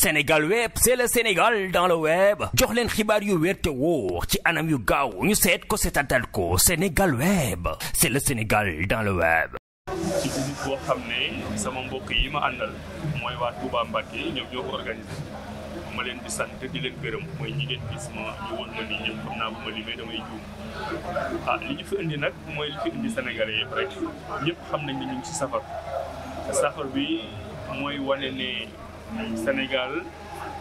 Sénégal web c'est le Sénégal dans le web jox leen xibaar yu wér te wóor ci anam yu gaaw ñu seet ko seetatal ko Sénégal web c'est le Sénégal dans le web. ci groupe boo xam ne sama mbokk yi ma àndal mooy waa Touba Mbacke ñoom ñoo ko organisé ma leen di sant di leen gërëm mooy ñi ngeen gis ma ñu woon ma nii ñëpp xam naa bu ma limee damay juum li ñu fi indi nag mooy li fi indi Sénégalais yëpp rek ñëpp xam nañ ne ñu ngi ci safar te safar bi mooy wane ne Sénégal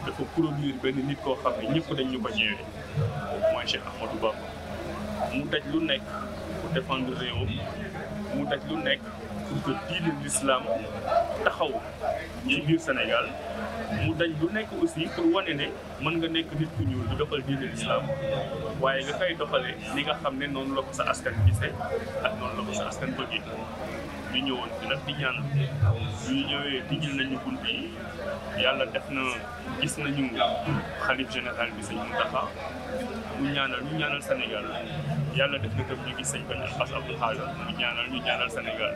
dafa produire benn nit koo xam ne ñëpp dañ ñu ko ñëwee mooy Cheikh Ahmadou Bamba mu daj lu nekk pour défendre réewam mu daj lu nekk pour que diine l'islam taxaw ci biir Sénégal mu daj lu nekk aussi pour wane ne mën nga nekk nit ku ñuul di doxal diine l'islam waaye nga koy doxalee li nga xam ne noonu la ko sa askan gisee ak noonu la ko sa askan bëggee ñu ñëwoon fi nag di ñaan ñu ñëwee tijjil nañu bunt yi yàlla def na gis nañu xalif général bi sëñ Mountakha ñu ñaanal Sénégal yàlla def na tam ñu gis sëñ Bass Abdou mu ñaanal Sénégal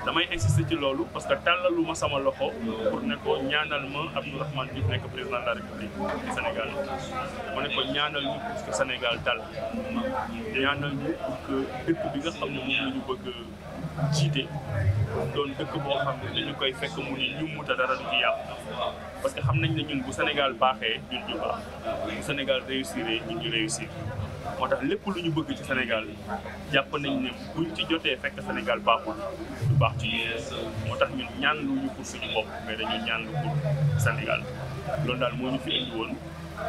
damay insister ci loolu parce que tàllalu ma sama loxo pour ne ko ñaanal ma Abdou Rahman Diouf nekk président de la République du Sénégal ma ne ko ñaanal ñu pour que Sénégal dal ñaanal ñu pour que dëkk bi nga xam ne moom la ñu bëgg jiite doon dëkk boo xam ne dañu koy fekk mu ni ñu muta dara du ci yàqu parce que xam nañ ne ñun bu Sénégal baaxee ñun ñu baax bu Sénégal réussir ñun ñu réussir moo tax lépp lu ñu bëgg ci Sénégal jàpp nañ ne buñ ci jotee fekk Sénégal baaxul du baax ci ñun moo tax ñun ñaan lu ñu pour suñu bopp mais dañuy ñaan lu pour Sénégal loolu daal moo ñu fi indi woon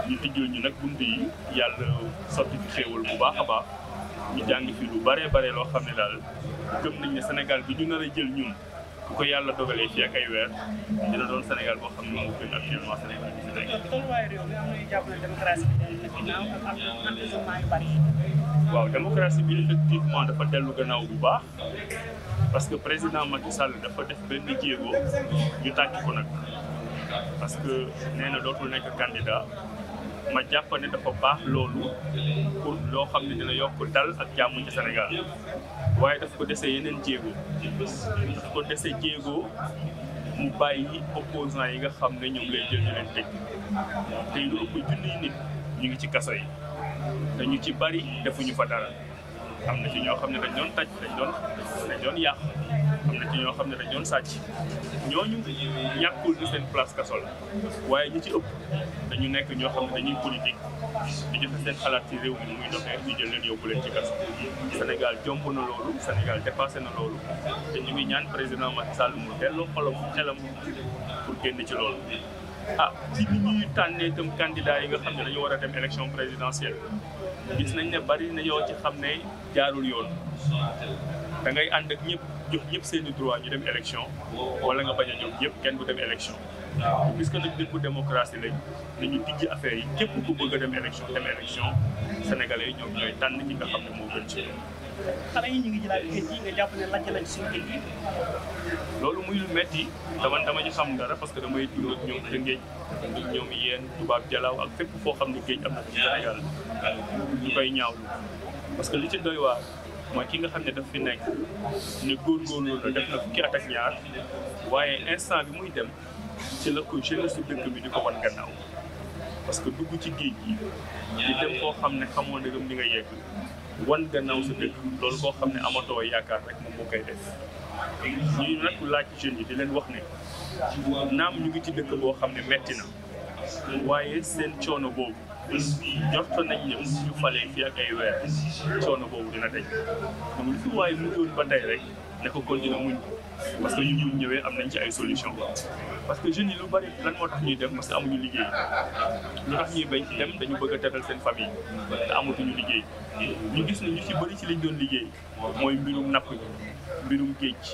ñu tijjul ñu nag bunt yi yàlla sotti fi xéewal bu baax a baax ñu jàng fi lu bare loo xam ne daal gëm nañ ne Sénégal bi ñu nar a jël ñun bu ko yàlla dogalee fii ak ay weer dina doon Sénégal boo xam ne moo gën actuellement Sénégal bi fi nekk. waaw démocratie bi effectivement dafa dellu gannaaw bu baax parce que président Macky Sall dafa def benn jéego ñu tàcc ko nag parce que nee na dootul nekk candidat ma jàpp ne dafa baax loolu pour loo xam ne dina yokk dal ak jàmm ci Sénégal waaye daf ko dese yeneen jéego daf ko dese jéego mu bàyyi opposants yi nga xam ne ñoom lay jël ñu leen tëj tey lu ëpp junniy nit ñu ngi ci kaso yi te ñu ci bari defuñu fa dara am na ci ñoo xam ne dañ doon taj dañ doon yàq am na ci ñoo xam ne dañ doon sàcc ñooñu ñàkkul ni seen place kaso la waaye ñi ci ëpp dañu nekk ñoo xam ne dañuy politique di joxe seen xalaat ci réew mi muy doxee ñu jël leen yóbbu leen ci kaso Sénégal jomb na loolu Sénégal dépassé na loolu te ñu ngi ñaan président Macky Sall mu delloo xelam pour génn ci loolu ci ni ñuy tànnee itam candidat yi nga xam ne dañu war a dem élection présidentielle gis nañ ne bari na yoo ci xam ne jaarul yoon da ngay ànd ak ñëpp jox ñëpp seeni droit ñu dem élection wala nga bañ a jox ñëpp kenn du dem élection puisque nag dëkku démocratie lañ nañu tijji affaire yi képp ku bëgg a dem élection sénégalais yi ñoom ñooy tànn ñi nga xam ne moo gën ci loolu. xale yi ñu ngi jëlaat géej gi nga jàpp ne lajj nañ suñu géej gi. loolu muy lu metti dama ci xam dara parce que damay dund ak ñoom Tëngéej ñoom yéen tubaab jalaaw ak fépp foo xam ne géej am na ci Sénégal ñu koy ñaawlu parce que li ci doy waar mooy ki nga xam ne daf fi nekk ne góorgóorlu la def na fukki at ak ñaar waaye instant bi muy dem ci la ko jeunesse dëkk bi di ko wan gannaaw parce que dugg ci géej gi di dem foo xam ne xamoo ndegam di nga yegg wan gannaaw sa dëkk loolu koo xam ne amatoo yaakaar rek moom moo koy def ñuy nag laaj jeunes yi di leen wax ne naam ñu ngi ci dëkk boo xam ne metti na waaye seen coono boobu jot nañ ne ñu falee fii ak ay weer coono boobu dina dañ donc li fi waaye muñoon ba tey rek ne ko continuer muñ parce que ñu ñëwee am nañ ci ay solution parce que jeunes yi lu bari lan moo tax ñuy dem parce que amuñu liggéey lu tax ñuy bañ dem dañu bëgg a teral seen famille te amatuñu liggéey ñu gis ne ñu ci bëri ci liñ doon liggéey mooy mbirum napp gi mbirum géej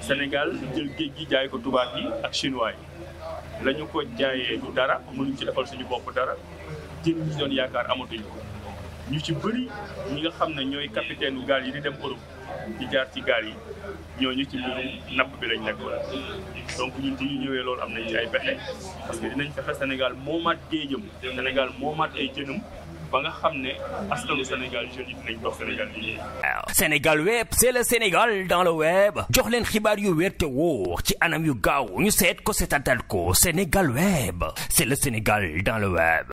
Sénégal jël géej gi jaay ko tubaab yi ak chinois yi la ñu ko jaayee du dara mënuñ ci defal suñu bopp dara jën ñi doon yaakaar amatuñ ko ñu ci bëri ñi nga xam ne ñooy capitaine u gaal yi di dem Europe di jaar ci gaal yi ñooñu ci mbirum napp bi lañ nekkoon donc ñun ci ñu ñëwee loolu am nañ ci ay pexe parce que dinañ fexe Sénégal moomaat géejam Sénégal moomaat ay jënam ba nga xam ne askanu Sénégal jeunes yi dinañ dox Sénégal liggéey. Sénégal web c'est le Sénégal dans le web jox leen xibaar yu wér te wóor ci anam yu gaaw ñu seet ko seetatal ko Sénégal web c'est le Sénégal dans le web.